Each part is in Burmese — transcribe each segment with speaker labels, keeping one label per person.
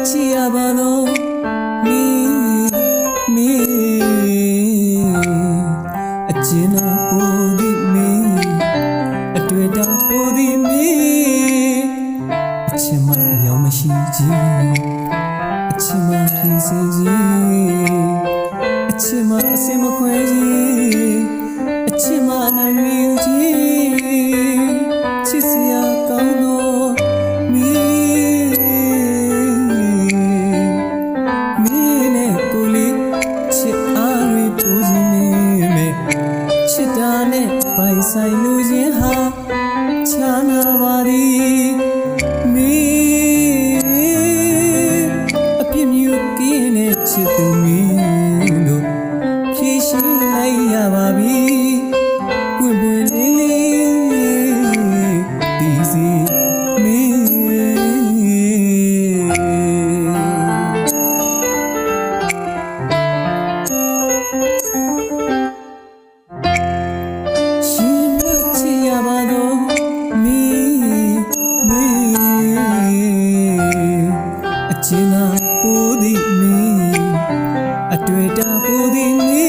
Speaker 1: chiabado mi achina podi mi atweda podi mi achima yamashi ji achima phisi ji achima asima khwe ji achima nami ji chisiya kaung no mi pai sai lu jin ha chana bari mi apim yu kin ne chit tu mi lo phi shin lai ya ba bi pwin pwin le le ti si mi achina podi mi atweda podi mi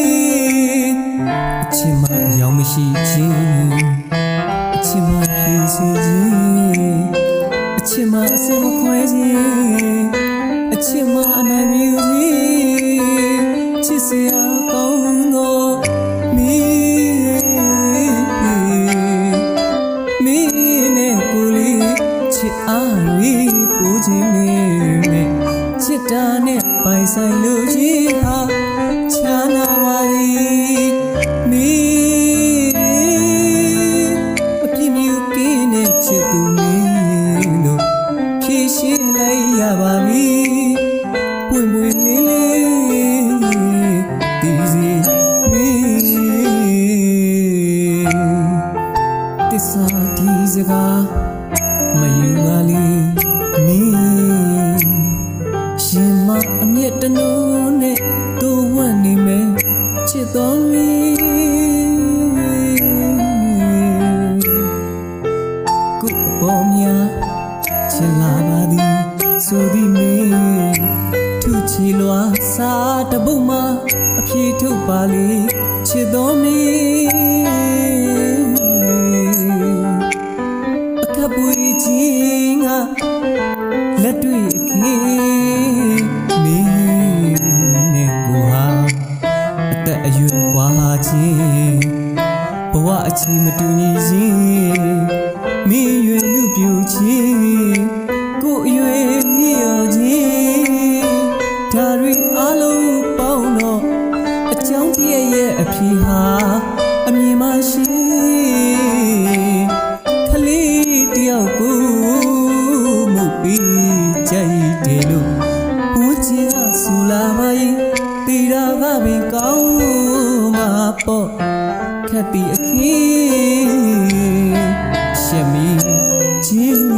Speaker 1: achima yamashi ji achima phisi ji achima asima khwe ji achima anami ji chisiya kaung no mi ne kuli chi ari puji mi chita ne pai sai lu ji ha chana wari mi apim yu kin ne chit tu mi lo phi shin lai ya ba mi pwin pwin le le ti si mi tissa thi saga mayu ba li miရှင်မအမြတ်တနုနဲ့သူဝတ်နေမယ်ချစ်တော်မီကုပေါ်များချစ်လာပါသည်ဆိုသည်မေထုချီလွာစာတပုတ်မှာအဖြေထုတ်ပါလေချစ်တော်မီအခပ်ပွေချင်းကလက်တွေ့ခေမင်းနဲ့ကိုဟာအသက်အရွယ်ကွာချင်းဘဝအချီမတူညီရင်မင်းရွယ်လူပြူချင်းကိုအရွယ်မြည်ရောချင်းဒါရီအလုံးပေါင်းတော့အကြောင်းတည်းရဲ့အဖြေဟာအမြင်မရှိခလေးတယောက်ကိုမှုပြီးကြိုက်တယ်လို့ဦးချင်ကဆူလာပါရင်တီတာကပင်ကောင်းမှာပေါ့ခက်ပြီးအခင်းရှက်မီချင်း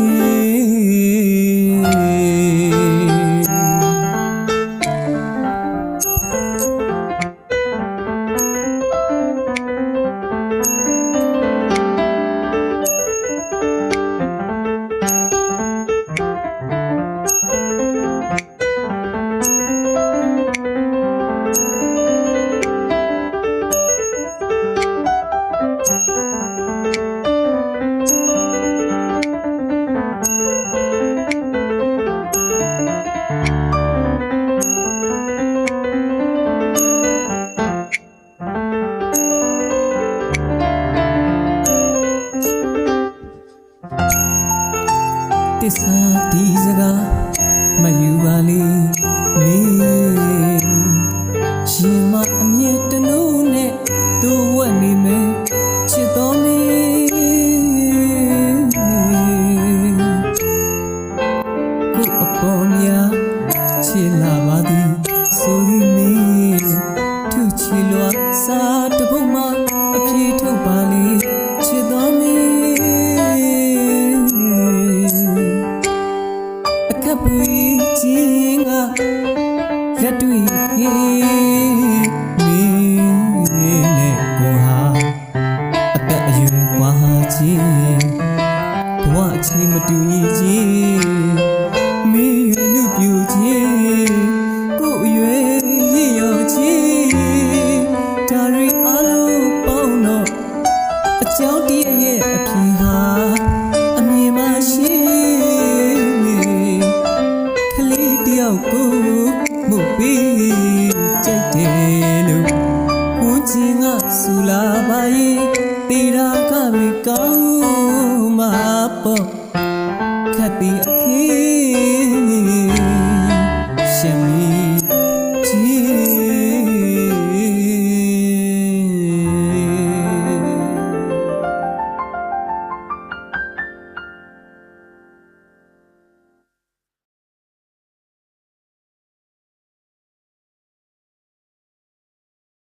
Speaker 1: တစ္ဆာဒီစကားမယူပါလေမင်းရှင်မအမြတ်တနုနဲ့သူဝတ်နေမယ်ချစ်တော်မင်းကိုအပေါ်များချစ်လာပါသည်ဆိုသည်မင်းသူချီလွာစာတပုတ်မှာအဖြေထုတ်ပါလေချစ်တော်မင်းခပ်ပွေချင်းကလက်တွေ့ခေမင်းနဲ့ကိုဟာအသက်အရွယ်ကွာချင်းဘဝအချီမတူညီ